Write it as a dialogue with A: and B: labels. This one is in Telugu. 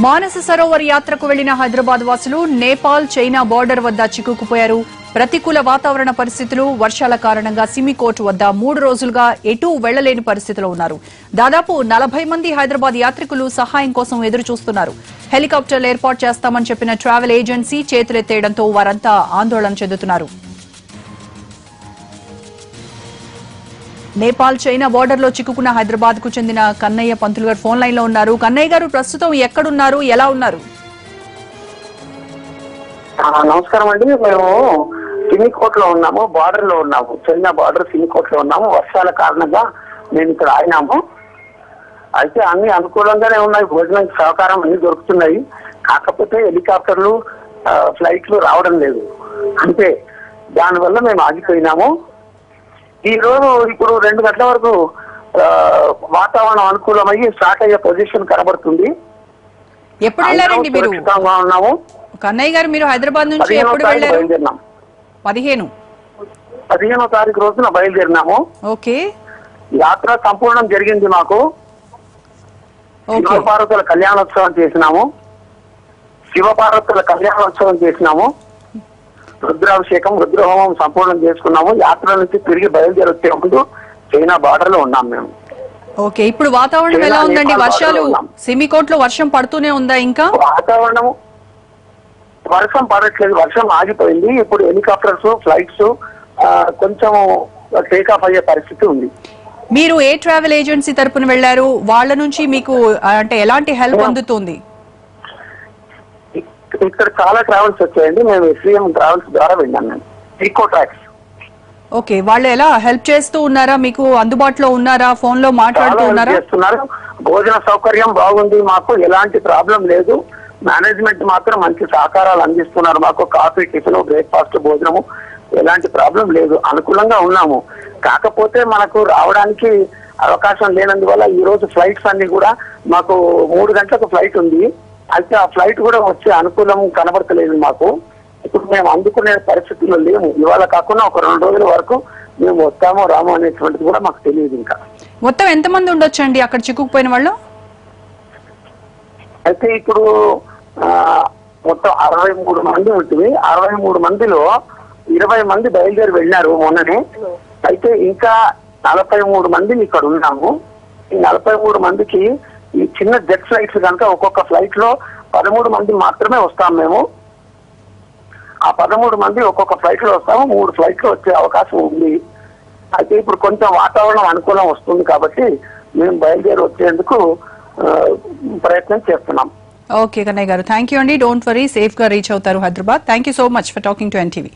A: మానస సరోవర్ యాత్రకు వెళ్లిన హైదరాబాద్ వాసులు నేపాల్ చైనా బోర్డర్ వద్ద చిక్కుకుపోయారు. ప్రతికూల వాతావరణ పరిస్థితులు, వర్షాల కారణంగా సిమికోట్ వద్ద 3 రోజులుగా ఎటూ వెళ్లలేని పరిస్థితిలో ఉన్నారు. దాదాపు 40 మంది హైదరాబాద్ యాత్రికులు సహాయం కోసం ఎదురు చూస్తున్నారు. హెలికాప్టర్లు ఏర్పాటు చేస్తామని చెప్పిన ట్రావెల్ ఏజెన్సీ చేతులెత్తేయడంతో వారంతా ఆందోళన చెందుతున్నారు. నేపాల్ చైనా బోర్డర్ లో చిక్కుకున్న హైదరాబాద్ కు చెందిన కన్నయ్య పంతులు గారు ఫోన్ లైన్ లో ఉన్నారు. కన్నయ్య గారు, ప్రస్తుతం ఎక్కడున్నారు, ఎలా ఉన్నారు?
B: నమస్కారం అండి. మేము సిమికోట్ లో ఉన్నాము, బార్డర్ లో ఉన్నాము, చైనా బార్డర్ సిమికోట్ లో ఉన్నాము. వర్షాల కారణంగా మేము ఇక్కడ ఆగినాము. అయితే అన్ని అనుకూలంగానే ఉన్నాయి, భోజనానికి సహకారం అన్ని దొరుకుతున్నాయి. కాకపోతే హెలికాప్టర్లు ఫ్లైట్లు రావడం లేదు, అంతే. దానివల్ల మేము ఆగిపోయినాము. ఈ రోజు ఇప్పుడు 2 గంటల వరకు వాతావరణం అనుకూలమయ్యి స్టార్ట్ అయ్యే పొజిషన్ కనబడుతుంది.
A: ఎప్పుడు వెళ్ళారండి మీరు?
B: ఉన్నాము
A: కన్నయ్య గారు, మీరు హైదరాబాద్ నుంచి ఎప్పుడు వెళ్ళారు?
B: 15వ తారీఖు రోజున బయలుదేరినాము.
A: ఓకే.
B: యాత్ర సంపూర్ణం జరిగింది. మాకు శివపార్వతుల కళ్యాణోత్సవం చేసినాము. రుద్రాభిషేకం, రుద్రహోమం సంపూర్ణం చేసుకున్నాము. యాత్ర నుంచి తిరిగి బయలుదేరే ముందు చైనా బార్డర్ లో ఉన్నాం మేము.
A: ఓకే. ఇప్పుడు వాతావరణం ఎలా ఉందండి? వర్షాలు సిమికోట్ లో వర్షం పడుతూనే ఉందా? ఇంకా
B: వాతావరణం వర్షం పడట్లేదు, వర్షం ఆగిపోయింది. ఇప్పుడు హెలికాప్టర్స్, ఫ్లైట్స్ కొంచెం టేకాఫ్ అయ్యే పరిస్థితి ఉంది.
A: మీరు ఏ ట్రావెల్ ఏజెన్సీ తరపున వెళ్లారు? వాళ్ళ నుంచి మీకు అంటే ఎలాంటి హెల్ప్ అందుతుంది?
B: ఇక్కడ చాలా ట్రావెల్స్ వచ్చాయండి. మేము ఎస్వీఎం ట్రావెల్స్ ద్వారా వెళ్ళాం. నేను ఈకో ట్రాక్స్.
A: ఓకే. వాళ్ళు ఎలా హెల్ప్ చేస్తూ ఉన్నారా? మీకు అందుబాటులో ఉన్నారా? ఫోన్ లో మాట్లాడుతూ ఉన్నారా?
B: చేస్తున్నారు. భోజన సౌకర్యం బాగుంది, మాకు ఎలాంటి ప్రాబ్లం లేదు. మేనేజ్మెంట్ మాత్రం మంచి సహకారాలు అందిస్తున్నారు మాకు. కాఫీ, టిఫిన్, బ్రేక్ఫాస్ట్, భోజనము ఎలాంటి ప్రాబ్లం లేదు. అనుకూలంగా ఉన్నాము. కాకపోతే మనకు రావడానికి అవకాశం లేనందువల్ల ఈ రోజు ఫ్లైట్స్ అన్ని కూడా మాకు 3 గంటలకు ఫ్లైట్ ఉంది. అయితే ఆ ఫ్లైట్ కూడా వచ్చే అనుకూలం కనబడతలేదు మాకు. ఇప్పుడు మేము అందుకునే పరిస్థితుల్లో లేము. ఇవాళ కాకుండా ఒక 2 రోజుల వరకు మేము వస్తామో రామో అనేటువంటిది కూడా మాకు తెలియదు. ఇంకా
A: మొత్తం ఎంతమంది ఉండొచ్చండి అక్కడ చిక్కుకుపోయిన వాళ్ళు?
B: అయితే ఇప్పుడు మొత్తం 63 మంది ఉంటుంది. 63 మందిలో 20 మంది బయలుదేరి వెళ్ళినారు మొన్ననే. అయితే ఇంకా 43 మంది ఇక్కడ ఉన్నాము. ఈ 43 మందికి ఈ చిన్న జెట్ ఫ్లైట్స్ కనుక ఒక్కొక్క ఫ్లైట్ లో 13 మంది మాత్రమే వస్తాం మేము. ఆ 13 మంది ఒక్కొక్క ఫ్లైట్ లో వస్తాము. 3 ఫ్లైట్లు వచ్చే అవకాశం ఉంది. అయితే ఇప్పుడు కొంచెం వాతావరణం అనుకూలం వస్తుంది కాబట్టి మేము బయలుదేరి వచ్చేందుకు ప్రయత్నం చేస్తున్నాం.
A: ఓకే కన్నయ్య గారు, థ్యాంక్ యూ అండి. డోంట్ వరీ, సేఫ్ గా రీచ్ అవుతారు Hyderabad. Thank you so much for talking to NTV.